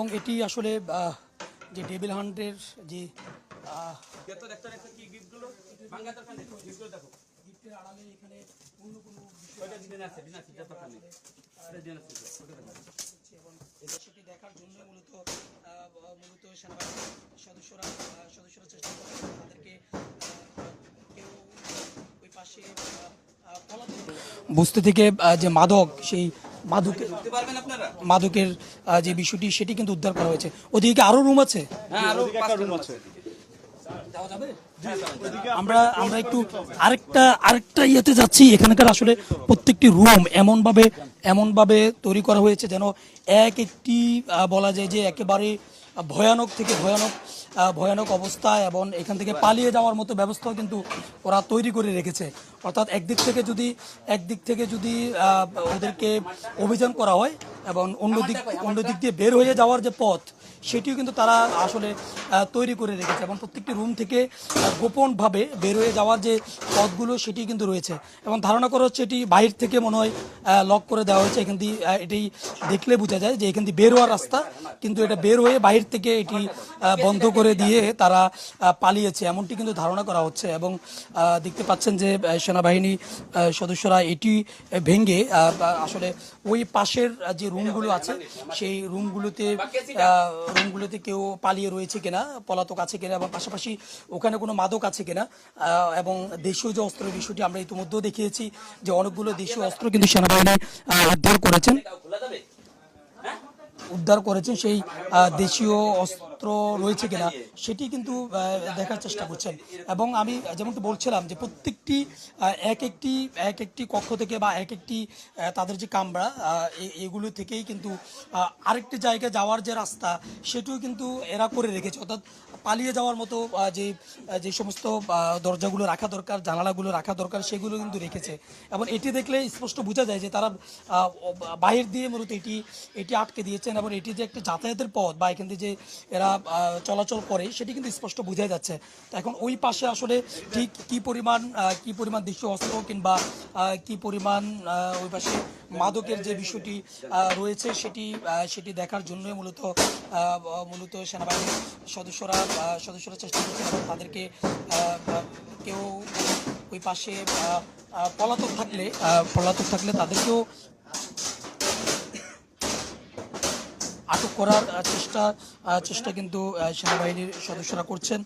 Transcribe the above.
এবং এটি আসলে যে ডেভিল হান্টের যে গিফটের আড়ালে এখানে অন্য কোনো সেটি দেখার জন্য মূলত সেনাবাহিনীর সদস্যরা চেষ্টা করে তাদেরকে কেউ ওই পাশে বস্তি থেকে যে মাদক সেই মাদকের যে বিষয়টি সেটি কিন্তু উদ্ধার করা হয়েছে। ওদিকে আরো রুম আছে, আমরা একটু আরেকটা ইয়েতে যাচ্ছি। এখানকার আসলে প্রত্যেকটি রুম এমন ভাবে তৈরি করা হয়েছে যেন এক একটি বলা যায় যে একেবারে ভয়ানক থেকে ভয়ানক অবস্থা, এবং এখান থেকে পালিয়ে যাওয়ার মতো ব্যবস্থাও কিন্তু ওরা তৈরি করে রেখেছে। অর্থাৎ একদিক থেকে যদি ওদেরকে অভিযান করা হয় এবং অন্য দিক দিয়ে বের হয়ে যাওয়ার যে পথ সেটিও কিন্তু তারা আসলে তৈরি করে রেখেছে, এবং প্রত্যেকটি রুম থেকে গোপনভাবে বের হয়ে যাওয়ার যে পথগুলো সেটি কিন্তু রয়েছে। এবং ধারণা করা হচ্ছে এটি বাহির থেকে মনে হয় লক করে দেওয়া হয়েছে। এখান দিয়ে এটি দেখলে বোঝা যায় যে এখান দিয়ে বের হওয়ার রাস্তা, কিন্তু এটা বের হয়ে বাহির থেকে এটি বন্ধ করে দিয়ে তারা পালিয়েছে এমনটি কিন্তু ধারণা করা হচ্ছে। এবং দেখতে পাচ্ছেন যে সেনাবাহিনী সদস্যরা এটি ভেঙে আসলে ওই পাশের যে রুমগুলো আছে সেই রুমগুলোতে কেউ পালিয়ে রয়েছে কিনা, পলাতক আছে কিনা, এবং পাশাপাশি ওখানে কোনো মাদক আছে কিনা, এবং দেশীয় যে অস্ত্রের বিষয়টি আমরা ইতিমধ্যেও দেখিয়েছি যে অনেকগুলো দেশীয় অস্ত্র কিন্তু সেনাবাহিনী উদ্ধার করেছেন সেই দেশীয় অস্ত্র রয়েছে কিনা সেটি কিন্তু দেখার চেষ্টা করছেন। এবং আমি যেমনটি বলছিলাম যে প্রত্যেকটি এক একটি কক্ষ থেকে বা এক একটি তাদের যে কামরা এগুলো থেকেই কিন্তু আরেকটি জায়গায় যাওয়ার যে রাস্তা সেটিও কিন্তু এরা করে রেখেছে। অর্থাৎ পালিয়ে যাওয়ার মতো যে সমস্ত দরজাগুলো রাখা দরকার, জানালাগুলো রাখা দরকার সেগুলো কিন্তু রেখেছে। এবং এটি দেখলে স্পষ্ট বোঝা যায় যে তারা বাহির দিয়ে মূলত এটি আটকে দিয়েছেন, এবং এটি যে একটা যাতায়াতের পথ বা এখান থেকে যে এরা চলাচল করে সেটি কিন্তু স্পষ্ট বোঝা যাচ্ছে। তো এখন ওই পাশে আসলে ঠিক কি পরিমাণ দেশীয় অস্ত্র কিংবা কি পরিমাণ ওই পাশে মাদকের যে বিষয়টি রয়েছে সেটি দেখার জন্য মূলত সেনাবাহিনীর সদস্যরা চেষ্টা করছেন, এবং তাদেরকে কেউ ওই পাশে পলাতক থাকলে তাদেরকেও আটক করার চেষ্টা কিন্তু সেনাবাহিনীর সদস্যরা করছেন।